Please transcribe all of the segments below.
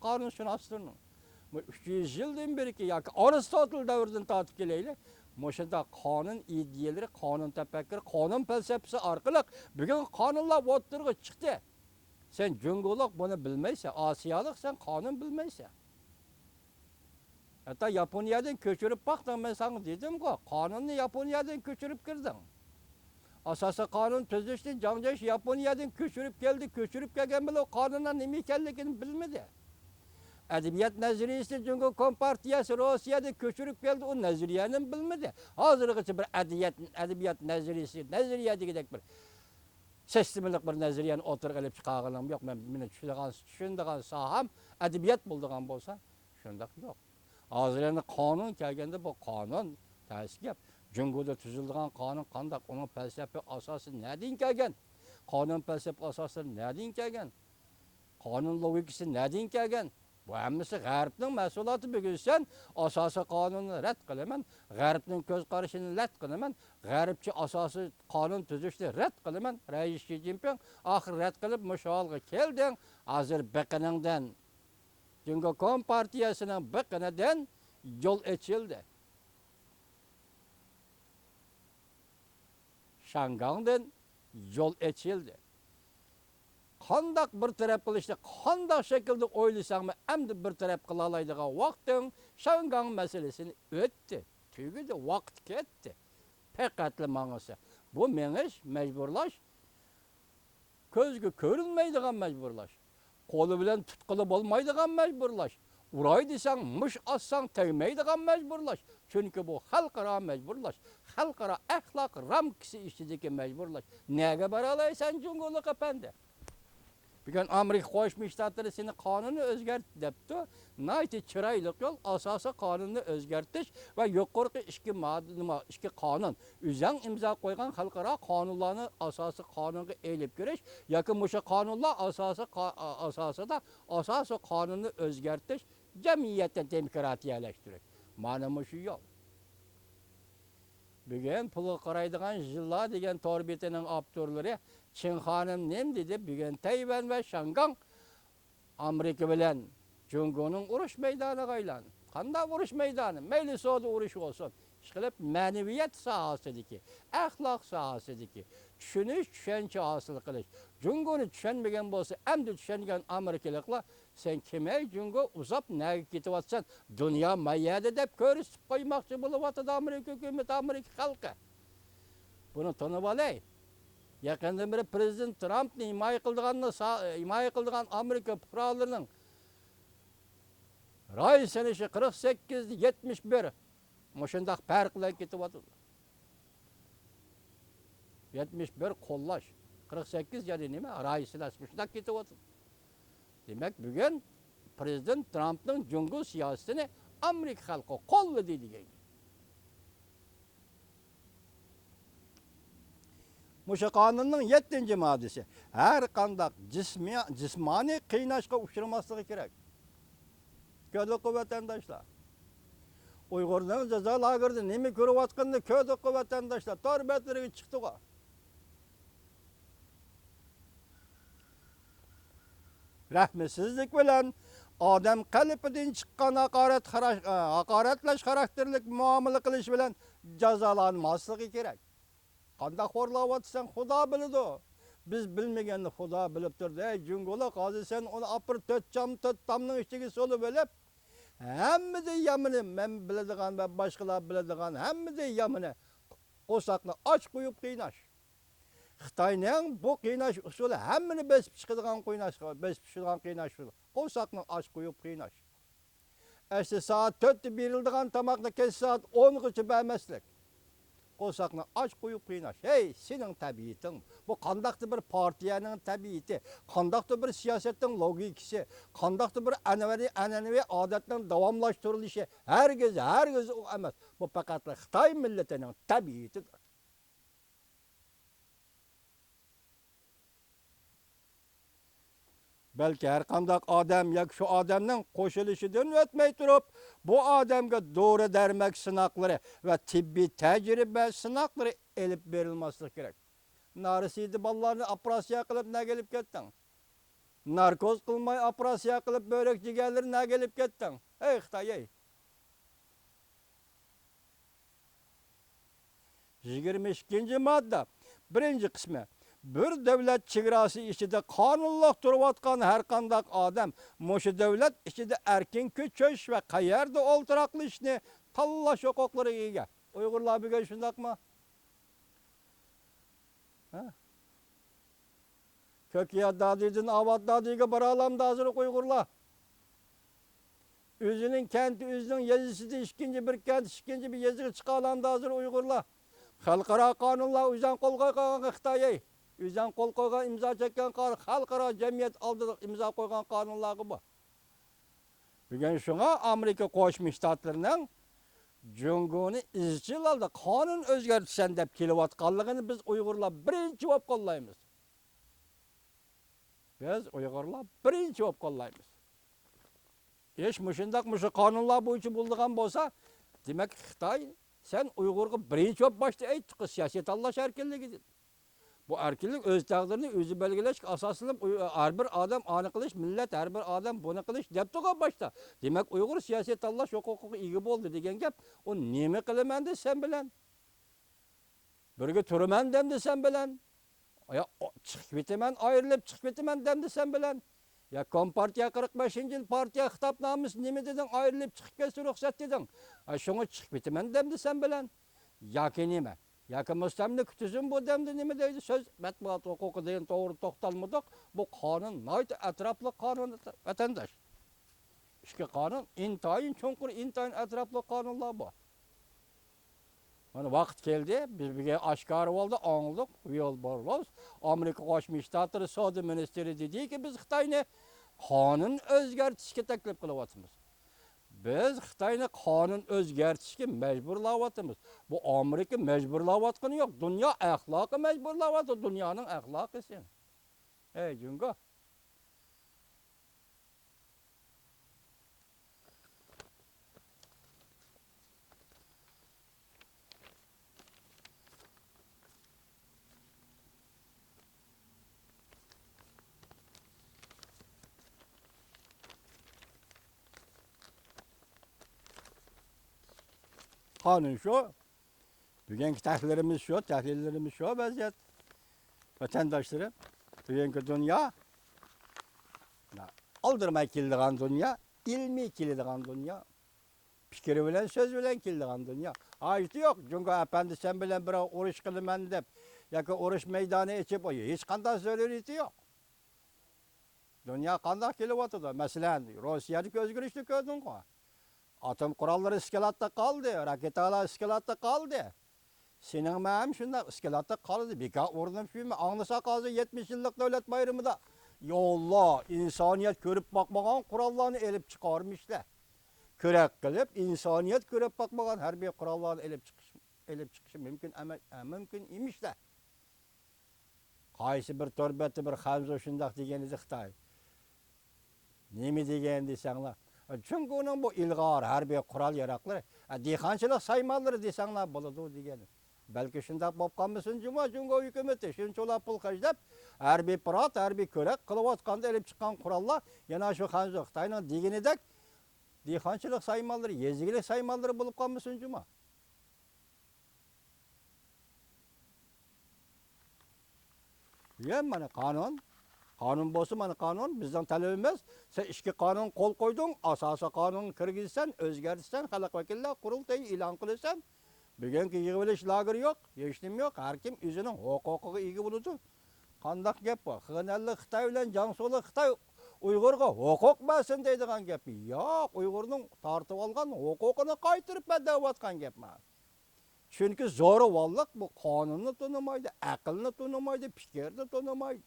qonunshunoslarning 300 yildan beriki yoki Aristotel davridan tortib kelaylik, Moshada qonun ideyalari, qonun tafakkuri, qonun falsafasi orqali bugun qonunlar o'tirg'i chiqdi. Sen Jungolik buni bilmaysan, Osiyolik sen qonun bilmaysan. Hatta Yaponiyadan ko'chirib baqdim, men sana dedim-ku, qonunni Yaponiyadan ko'chirib kirding. Asosiy qonun tuzishni Jangjash Yaponiyadan ko'chirib keldi, ko'chirib kelgan bilan qonunlar nima ekanligini bilmadi. Adabiyat nazariyasi Jungo Kompartiyasi Rossiyada ko'chirib keldi, o nazariyani bilmadi. Hozirgacha bir adabiyat nazariya degidek bir sistemlik bir nazariyani o'tirib olib chiqarganim yo'q. Men meni tushundigan soham adabiyat bo'ldigan bo'lsa, shundoq yo'q. Hozir endi qonun kelganda bu qonun tashkil gap. Jungoda tuzilgan qonun qanday, uning falsafa asosi nereden kelgan? Qonun falsafa asosi nereden kelgan? Qonun logikasi nereden kelgan? Bu hammasi G'arbning mas'uliyati. Bugun sen asosiy qonunni rad qilaman, G'arbning ko'z qarashini rad qilaman, G'arbcha asosiy qonun tuzishni rad qilaman. Rais Xi Jinping oxir rad qilib musholga kelding. Hozir biqiningdan Jungo Kompartiyasining biqinidan yo'l ochildi. Şangangdan yol açıldı. Qandaq bir taraf qilishni, qandaq şekilde o'ylasangmi, endi bir taraf qila oladigan vaqting Shangang masalasini o'tdi. Tugidi, vaqt ketdi. Faqatli mangisi. Bu mengish majburlash, ko'zga ko'rinmaydigan majburlash, qo'li bilan tutqili bo'lmaydigan majburlash. Uray desang, mush assang tegmaydigan majburlash. Çünkü bu xalqaro majburlash, xalqaro axloq ramkisi ichidagi majburlash. Nega bora olaysan Jungolik apandi? Bugun Amerika Qo'shma Shtatlari seni qonunni o'zgart debdi. Nayti chiroyli yo'l asosiy qonunni o'zgartish va yuqorqi ikki qonun, o'zang imzo qo'ygan xalqaro qonunlarni asosiy qonunga elib kirish yoki o'sha qonunlar asosida asosiy qonunni o'zgartish, jamiyatni demokratiyalashtirish. Mana shu yo'l. Bugun pulga qaraydigan Jilla degan torbetining avtorlari Çin xanım nem dedi? Bugun Tayvan ve Shangang Amerika bilan Jungoning urush maydoniga aylandi. Qanday urush maydoni? Mayli so'da urush olsun. Ishqilib ma'naviyat sohasidagi, axloq sohasidagi tushuncha hosil qilish. Jungoni tushunmagan bo'lsa, endi tushungan Amerikaliklar sen kimay Jungo uzab nega ketyapsan? Dunyo mayada deb ko'rsatib qo'ymoqchi bo'lyapti Amerika hukumati, Amerika xalqi. Buni tanib olay. Yaqinda bir Prezident Trumpni himoya qildigan Amerika fuqarolarining Ray senesi 48-71 Moşundaq farqlar ketyapti. 71 qo'llash, 48 yani nima? Ray senesi shundaq ketyapti. Demak, bugun Prezident Trumpning Jungo siyosatini Amerika xalqi qo'lladi degan. Muşa qonunning 7-moddasi har qanday jismoniy qiynashga uchramaslig'i kerak. Ko'dli vatandaşlar. Uyg'urning jazo lagerida nima ko'rayotganini ko'dli vatandaşlar torbetlariga chiqdi-ku. Rahmsizlik bilan odam qalbidan chiqqan haqoratlash xarakterlik muomala qilish bilan jazolanmasligi kerak. Qanday xo'rlayotsan Xudo biladi. Biz bilmaganni Xudo bilib turdi. Ey Jungolik, hozir sen uni apir 4 tomning ichiga solib olib, hammada yamini men biladigan va boshqalar biladigan hammada yamini qo'saqni och qo'yib qiynash. Xitoyning bu qiynash usuli hammani besib chiqadigan qiynash usuli. Qo'saqni och qo'yib qiynash. Eşte saat 4'te berildiğin tamakla kes saat 10'gacha bermeslik. Qo'saqni och qo'yib qiynash. Hey, sening tabiating. Bu qandaqdir bir partiyaning tabiati, qandaqdir bir siyosatning logikasi, qandaqdir bir an'anaviy odatning davomlashtirilishi hargiz u emas. Bu faqat Xitoy millatining tabiatidir. Belki her qandaq odam yoki shu odamning qo'shilishidan o'tmay turib, bu odamga doğru dermek sınaqları ve tibbi tecrübe sınaqları elip verilmesi gerek. Narisiydi ballarını operasiya qilib ne gelip kettin? Narkoz qilmay operatsiya qilib börek jigarlarini nagelib ketding. Ey Xitoy, ey. 22. madde. Birinci kısmı. Bir devlet çevresi içinde kanunluk turvatkan her kandak adam, moşu devlet içinde erkin küçüş ve kayerde olturaklı işini tallaş hukukları iyiye. Uygurlar bir şundak mı? Kökiye dadidin, avat dadiga baralam da hazır Uygurlar. Üzünün kenti, üzünün yazısı da ikinci bir kent, ikinci bir yazı çıkalan da hazır Uygurlar. Halkara kanunlar üzerine kol koygan Xitoy. Üzerine kol koygan imza çeken halkara cemiyet aldı imza koygan kanunlar bu. Bugün şuna Amerika Koşmuş Ştatlarının Cumhur'unu izcil aldı. Kanun özgürtüsen dep kelivatkanlığını biz Uygurlar birinci cevap kollayımız. Biz Uygurlar birinci cevap kollayımız. Eş müşindak müşü kanunlar bu için bulduğun bolsa demek Xitoy sen Uygur'a birinci cevap başta aytdıq ki, siyaset Allah erkinliğidir. Bu erkinlik öz taqdirini özü belgileş, asaslanıp her bir adam anı kılış, millet her bir adam bunu kılış deptiğe başta. Demek Uygur siyaset Allah hukuku iyi oldu degen gap, o nemi kılıman de sen bilen. Birge türümen demdi sen bilen. Ya çıkıp bitimen, ayrılıp çıkıp bitimen demdi sen bilen. Ya Kompartiya 45. yıl partiya hitapnamus nemi dedin, ayrılıp çıkıp geçti ruhsat dedin. Şunu çıkıp bitimen demdi sen bilen. Yaki neme? Yaki müstemlik tüzüm bu demdi neme deydi söz matbuat hukuku deyin doğru toxtalmadık. Bu kanun nayt etraflı kanun vatandaş. İşte kanun intayin çonkur intayin etraflı kanunlar bu. Hani vaqt keldi, biz bir aşkar oldu, anladık, yol borloz. Amerika Qo'shma Shtatlari Savdo ministri dedi ki biz Xitoyni kanun o'zgartirishga taklif qilyapmiz. Biz Xitoyni kanun o'zgartirishga majburlayapmiz. Bu Amerika majburlayotgani yo'q, dunyo axloqi majburlayapti, dunyoning axloqi sen. Ey Jungo. Kanun şu, bugünkü tahlillerimiz şu vaziyet. Vatandaşları, bugünkü dünya, aldırmay kildiğen dünya, ilmi kildiğen dünya, fikri bilen, söz bilen kildiğen dünya. Ayıtı yok, çünkü efendi sen bilen bir oruç kılman dep, yaki oruç meydanı içip oyu, hiç kandan söylüyordu yok. Dünya kandan kilivatıda, mesela Rusya'daki özgürlükçü gördün mü? Atom kuralları iskelatta kaldı, raketalar iskelatta kaldı. Senin mənim şunda iskelatta kaldı. Bir ka oradan filmi anlasa kaldı 70 yıllık devlet bayramında. Yolla insaniyet görüp bakmagan kurallarını elip çıkarmışlar. Körek kılıp insaniyet görüp bakmagan her bir kurallarını elip çıkışı mümkün mümkün imişler. Qaysı bir törbeti bir Hamza şundaq degeniz Xitoy. Nemi degen desenler? Çünkü onun bu ilgar, her bir kural yarakları, dehqonchilik saymalları desenler buludu degeni. Belki şundaq bop kalmışsın cuma, çünkü hükümeti şunçolar pul kajdap, her bir pırat, her bir körek, kılıvatqanda elip çıkan kurallar, yana şu Hamza Xitoyning degenidek, dehqonchilik saymalları, yezigilik saymalları bulup kalmışsın cuma. Yem mana kanun. Kanun bolsa mana kanun bizden talebimiz. Sen işki kanun kol koydun, asası kanun kirgizsen, özgertsen, halk vakiller kurultayı ilan kılırsan, bugünkü yığılış lagır yok, yeştim yok. Her kim özünün hukuku iyi buludu. Kandak gap var. Xınallı Xitoy bilen Jangsolu Xitoy Uygurga hukuk versin deydigan gapi. Yok, Uygurning tartib algan hukukunu qaytırıp bedawatgan gap var. Çünkü zo'ravonlik bu qonunni tonimaydi, aqlni tonimaydi, fikrni tonimaydi,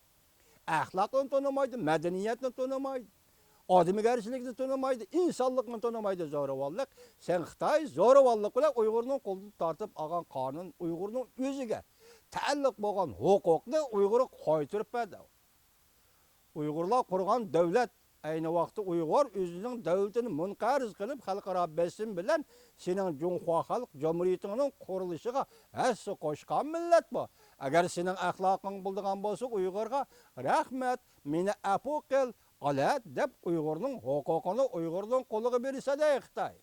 axloqni tonimaydi, madaniyatni tonimaydi, odamgarchilikni tonimaydi, insonlikni tonimaydi zo'ravonlik. Sen Xitoy zo'ravonlik bilan Uyg'urning qo'lini tortib olgan qonun, Uyg'urning o'ziga taalluq bo'lgan huquqni Uyg'ur qaytirib berdi. Uyg'urlar qurgan davlat Ayni vaqtda Uyg'ur o'zining davlatini munqariz qilib, xalqaro besim bilan sening Junxo Xalq Cumhuriyetining qurilishiga hassa qo'shgan millat bu. Agar sening axloqing bo'lgan bo'lsa, Uyg'urga rahmat, meni afu qil, olat deb Uyg'urning huquqini Uyg'urning qo'liga bersa-da Xitoy.